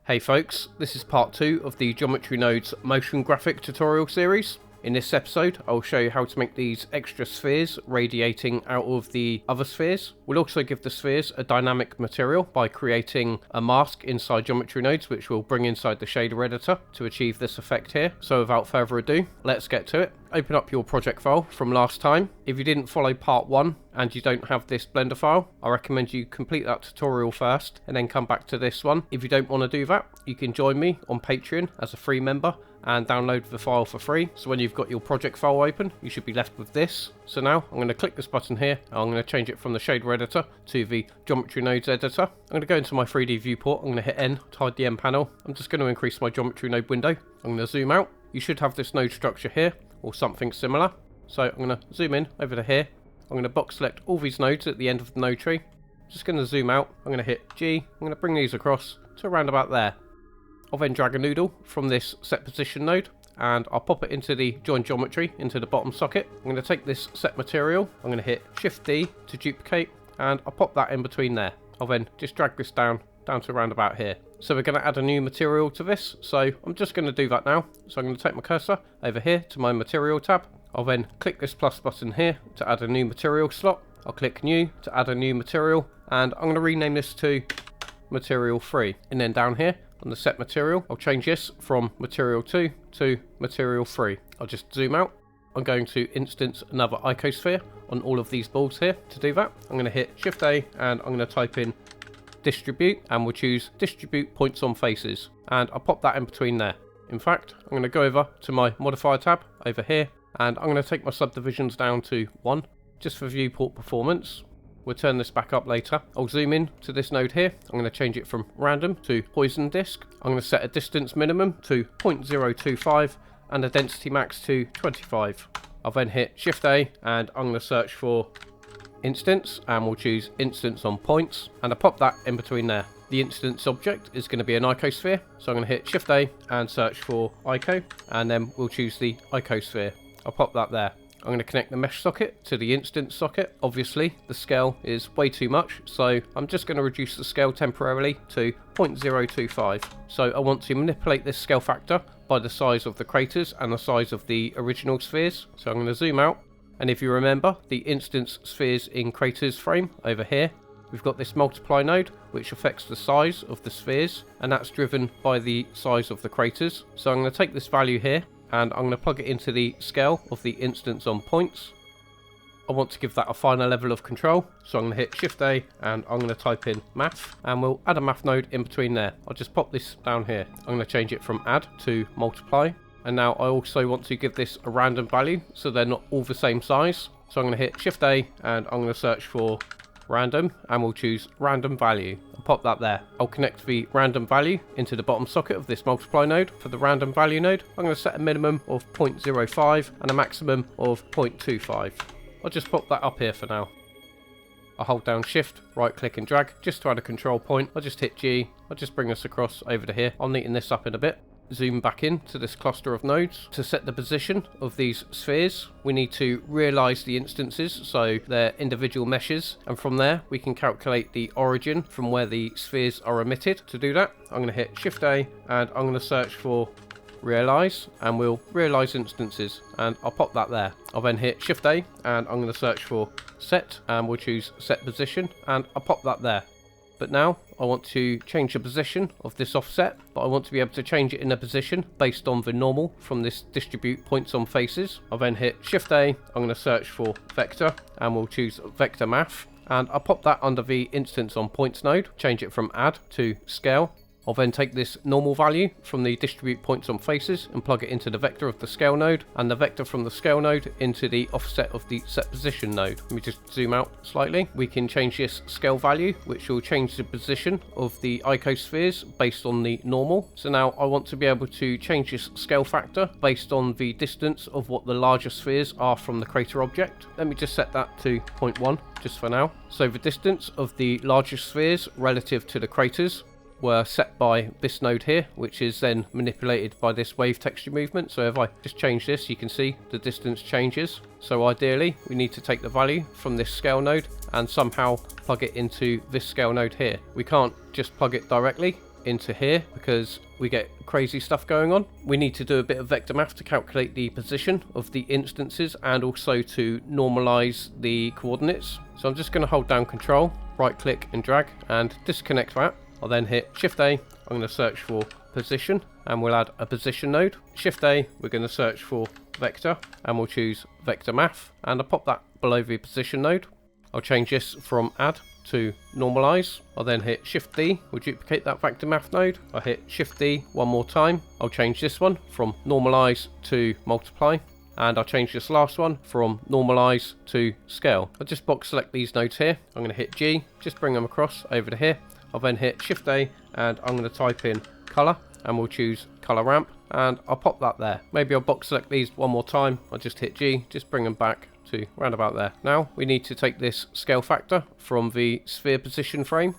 Hey folks, this is part 2 of the Geometry Nodes motion graphic tutorial series. In this episode, I'll show you how to make these extra spheres radiating out of the other spheres. We'll also give the spheres a dynamic material by creating a mask inside Geometry Nodes, which we'll bring inside the shader editor to achieve this effect here. So without further ado, let's get to it. Open up your project file from last time. If you didn't follow part 1 and you don't have this Blender file, I recommend you complete that tutorial first and then come back to this one. If you don't want to do that, you can join me on Patreon as a free member and download the file for free. So when you've got your project file open, you should be left with this. So now I'm going to click this button here and I'm going to change it from the shader editor to the Geometry Nodes editor. I'm going to go into my 3D viewport. I'm going to hit N to hide the N panel. I'm just going to increase my Geometry Node window. I'm going to zoom out. You should have this node structure here or something similar. So I'm going to zoom in over to here. I'm going to box select all these nodes at the end of the node tree. Just going to zoom out. I'm going to hit G. I'm going to bring these across to around about there. I'll then drag a noodle from this set position node and I'll pop it into the join geometry into the bottom socket. I'm going to take this set material. I'm going to hit Shift D to duplicate and I'll pop that in between there. I'll then just drag this down to around about here. So we're going to add a new material to this. So I'm just going to do that now. So I'm going to take my cursor over here to my material tab. I'll then click this plus button here to add a new material slot. I'll click new to add a new material and I'm going to rename this to material 3. And then down here on the set material, I'll change this from material 2 to material 3. I'll just zoom out. I'm going to instance another icosphere on all of these balls here. To do that, I'm going to hit Shift A and I'm going to type in distribute and we'll choose distribute points on faces and I'll pop that in between there. In fact, I'm going to go over to my modifier tab over here and I'm going to take my subdivisions down to 1 just for viewport performance. We'll turn this back up later. I'll zoom in to this node here. I'm going to change it from random to poison disk. I'm going to set a distance minimum to 0.025 and a density max to 25. I'll then hit Shift A and I'm going to search for instance and we'll choose instance on points and I'll pop that in between there. The instance object is going to be an icosphere, so I'm going to hit Shift A and search for ico and then we'll choose the icosphere. I'll pop that there. I'm going to connect the mesh socket to the instance socket. Obviously the scale is way too much, so I'm just going to reduce the scale temporarily to 0.025. So I want to manipulate this scale factor by the size of the craters and the size of the original spheres. So I'm going to zoom out. And if you remember the instance spheres in craters frame over here, we've got this multiply node which affects the size of the spheres and that's driven by the size of the craters. So I'm going to take this value here and I'm going to plug it into the scale of the instance on points. I want to give that a finer level of control, so I'm going to hit Shift A and I'm going to type in math and we'll add a math node in between there. I'll just pop this down here. I'm going to change it from add to multiply. And now I also want to give this a random value so they're not all the same size. So I'm going to hit Shift A and I'm going to search for random and we'll choose random value. I'll pop that there. I'll connect the random value into the bottom socket of this multiply node. For the random value node, I'm going to set a minimum of 0.05 and a maximum of 0.25. I'll just pop that up here for now. I'll hold down Shift, right click and drag just to add a control point. I'll just hit G. I'll just bring this across over to here. I'll neaten this up in a bit. Zoom back in to this cluster of nodes. To set the position of these spheres, we need to realize the instances, so they're individual meshes, and from there we can calculate the origin from where the spheres are emitted. To do that, I'm going to hit Shift A and I'm going to search for realize and we'll realize instances and I'll pop that there. I'll then hit Shift A and I'm going to search for set and we'll choose set position and I'll pop that there. But now I want to change the position of this offset, but I want to be able to change it in a position based on the normal from this distribute points on faces. I'll then hit Shift A, I'm going to search for vector and we'll choose vector math and I'll pop that under the instance on points node, change it from add to scale. I'll then take this normal value from the distribute points on faces and plug it into the vector of the scale node and the vector from the scale node into the offset of the set position node. Let me just zoom out slightly. We can change this scale value, which will change the position of the icospheres based on the normal. So now I want to be able to change this scale factor based on the distance of what the larger spheres are from the crater object. Let me just set that to 0.1 just for now. So the distance of the larger spheres relative to the craters were set by this node here, which is then manipulated by this wave texture movement. So if I just change this, you can see the distance changes. So ideally we need to take the value from this scale node and somehow plug it into this scale node here. We can't just plug it directly into here because we get crazy stuff going on. We need to do a bit of vector math to calculate the position of the instances and also to normalize the coordinates. So I'm just going to hold down Control, right click and drag and disconnect that. I'll then hit Shift A. I'm going to search for position and we'll add a position node. Shift A, we're going to search for vector and we'll choose vector math and I'll pop that below the position node. I'll change this from add to normalize. I'll then hit Shift D, we'll duplicate that vector math node. I'll hit Shift D one more time. I'll change this one from normalize to multiply. And I'll change this last one from normalize to scale. I'll just box select these nodes here. I'm going to hit G, just bring them across over to here. I'll then hit Shift A and I'm going to type in color and we'll choose color ramp and I'll pop that there. Maybe I'll box select these one more time. I'll just hit G, just bring them back to round about there. Now we need to take this scale factor from the sphere position frame.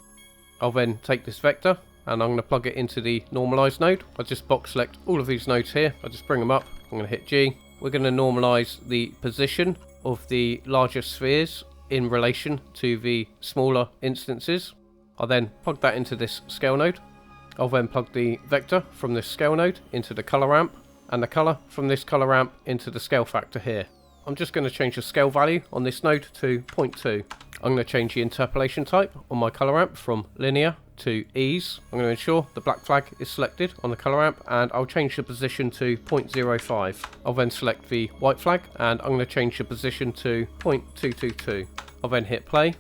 I'll then take this vector and I'm going to plug it into the normalize node. I'll just box select all of these nodes here. I'll just bring them up. I'm going to hit G. We're going to normalize the position of the larger spheres in relation to the smaller instances. I'll then plug that into this scale node. I'll then plug the vector from this scale node into the color ramp and the color from this color ramp into the scale factor here. I'm just going to change the scale value on this node to 0.2. I'm going to change the interpolation type on my color ramp from linear to ease. I'm going to ensure the black flag is selected on the color ramp and I'll change the position to 0.05. I'll then select the white flag and I'm going to change the position to 0.222. I'll then hit play.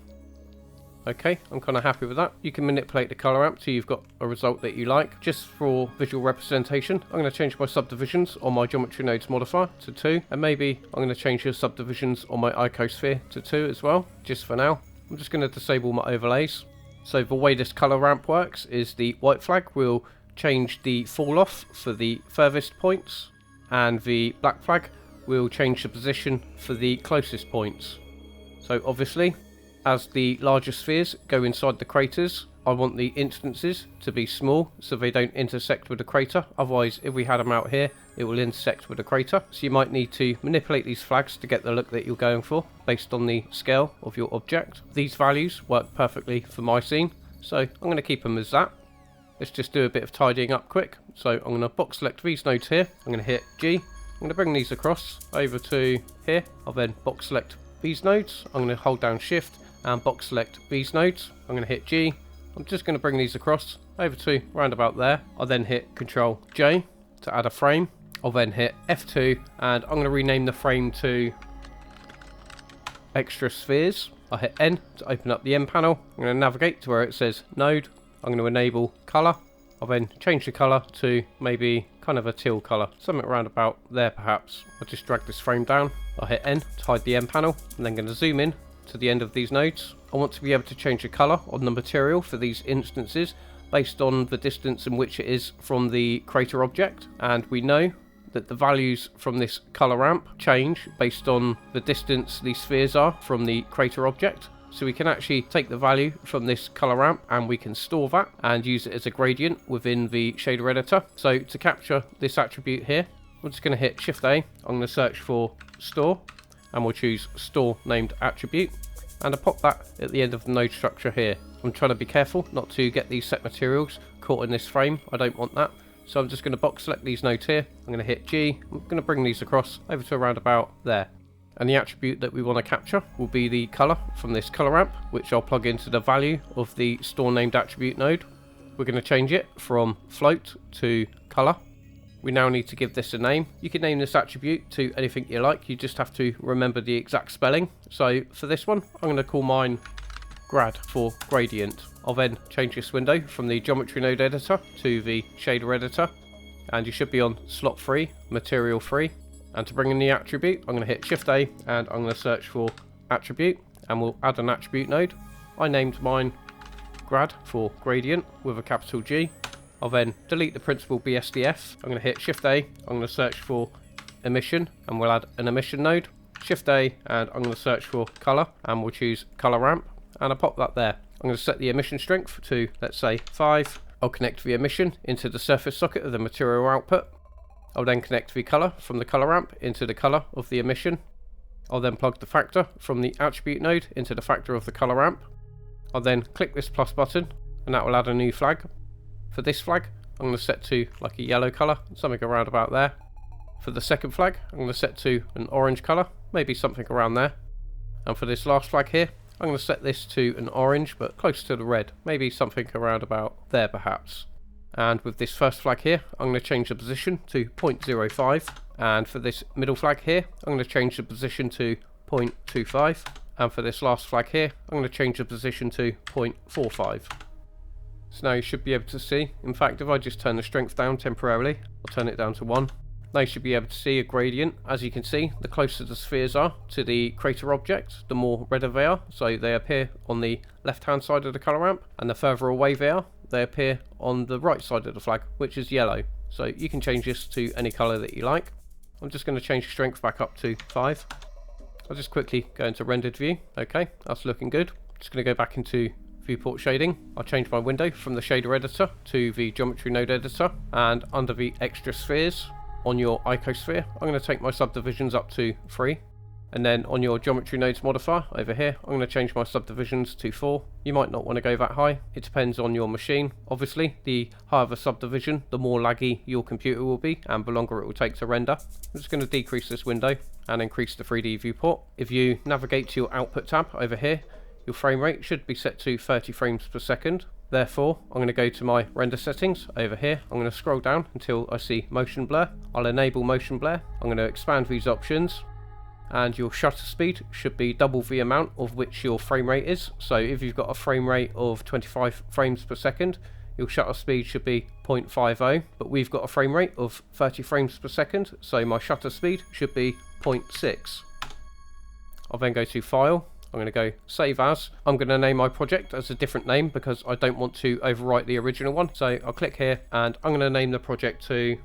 Okay, I'm kind of happy with that. You can manipulate the color ramp till you've got a result that you like. Just for visual representation, I'm going to change my subdivisions on my geometry nodes modifier to 2, and maybe I'm going to change the subdivisions on my icosphere to 2 as well, just for now. I'm just going to disable my overlays. So the way this color ramp works is the white flag will change the fall off for the furthest points, and the black flag will change the position for the closest points. So obviously, as the larger spheres go inside the craters, I want the instances to be small so they don't intersect with the crater. Otherwise, if we had them out here, it will intersect with the crater. So you might need to manipulate these flags to get the look that you're going for based on the scale of your object. These values work perfectly for my scene, so I'm going to keep them as that. Let's just do a bit of tidying up quick. So I'm going to box select these nodes here. I'm going to hit G. I'm going to bring these across over to here. I'll then box select these nodes. I'm going to hold down Shift and box select these nodes. I'm going to hit G. I'm just going to bring these across over to round about there. I'll then hit Control J to add a frame. I'll then hit F2 and I'm going to rename the frame to Extra Spheres. I'll hit N to open up the N panel. I'm going to navigate to where it says Node. I'm going to enable color. I'll then change the color to maybe kind of a teal color, something around about there perhaps. I'll just drag this frame down. I'll hit N to hide the N panel and then going to zoom in to the end of these nodes. I want to be able to change the color on the material for these instances based on the distance in which it is from the crater object, and we know that the values from this color ramp change based on the distance these spheres are from the crater object. So we can actually take the value from this color ramp and we can store that and use it as a gradient within the shader editor. So to capture this attribute here, I'm just going to hit Shift A. I'm going to search for store and we'll choose store named attribute, and I'll pop that at the end of the node structure here. I'm trying to be careful not to get these set materials caught in this frame. I don't want that. So I'm just going to box select these nodes here. I'm going to hit G. I'm going to bring these across over to around about there. And the attribute that we want to capture will be the color from this color ramp, which I'll plug into the value of the store named attribute node. We're going to change it from float to color. We now need to give this a name. You can name this attribute to anything you like. You just have to remember the exact spelling. So for this one, I'm going to call mine grad for gradient. I'll then change this window from the geometry node editor to the shader editor. And you should be on slot free, material free. And to bring in the attribute, I'm going to hit Shift A and I'm going to search for attribute. And we'll add an attribute node. I named mine grad for gradient with a capital G. I'll then delete the principal BSDF. I'm going to hit Shift A. I'm going to search for emission and we'll add an emission node. Shift A and I'm going to search for color and we'll choose color ramp and I'll pop that there. I'm going to set the emission strength to, let's say, 5. I'll connect the emission into the surface socket of the material output. I'll then connect the color from the color ramp into the color of the emission. I'll then plug the factor from the attribute node into the factor of the color ramp. I'll then click this plus button and that will add a new flag. For this flag, I'm going to set to like a yellow colour, something around about there. For the second flag, I'm going to set to an orange colour, maybe something around there. And for this last flag here, I'm going to set this to an orange, but close to the red, maybe something around about there perhaps. And with this first flag here, I'm going to change the position to 0.05. And for this middle flag here, I'm going to change the position to 0.25. And for this last flag here, I'm going to change the position to 0.45. So now you should be able to see, in fact if I just turn the strength down temporarily, I'll turn it down to 1. Now you should be able to see a gradient. As you can see, the closer the spheres are to the crater object, the more redder they are. So they appear on the left hand side of the colour ramp, and the further away they are, they appear on the right side of the flag, which is yellow. So you can change this to any colour that you like. I'm just going to change the strength back up to 5. I'll just quickly go into rendered view. Okay, that's looking good. Just going to go back into viewport shading. I'll change my window from the shader editor to the geometry node editor, and under the extra spheres on your icosphere, I'm going to take my subdivisions up to 3. And then on your geometry nodes modifier over here, I'm going to change my subdivisions to 4. You might not want to go that high. It depends on your machine. Obviously, the higher the subdivision, the more laggy your computer will be and the longer it will take to render. I'm just going to decrease this window and increase the 3D viewport. If you navigate to your output tab over here, your frame rate should be set to 30 frames per second. Therefore, I'm going to go to my render settings over here. I'm going to scroll down until I see motion blur. I'll enable motion blur. I'm going to expand these options, and your shutter speed should be double the amount of which your frame rate is. So if you've got a frame rate of 25 frames per second, your shutter speed should be 0.50, but we've got a frame rate of 30 frames per second, so my shutter speed should be 0.6. I'll then go to File. I'm going to go Save As. I'm going to name my project as a different name because I don't want to overwrite the original one. So I'll click here and I'm going to name the project to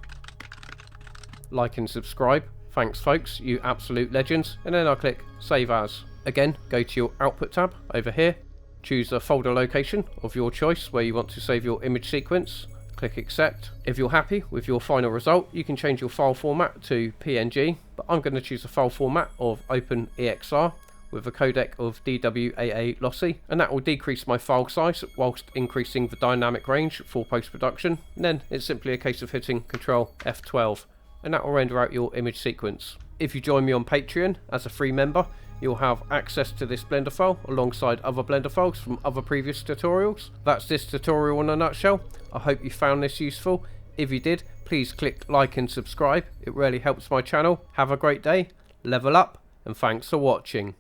Like and Subscribe. Thanks folks, you absolute legends. And then I'll click Save As. Again, go to your Output tab over here. Choose a folder location of your choice where you want to save your image sequence. Click Accept. If you're happy with your final result, you can change your file format to PNG, but I'm going to choose a file format of OpenEXR with a codec of DWAA lossy, and that will decrease my file size whilst increasing the dynamic range for post-production. And then it's simply a case of hitting Ctrl F12, and that will render out your image sequence. If you join me on Patreon as a free member, you'll have access to this Blender file alongside other Blender files from other previous tutorials. That's this tutorial in a nutshell. I hope you found this useful. If you did, please click like and subscribe. It really helps my channel. Have a great day, level up, and thanks for watching.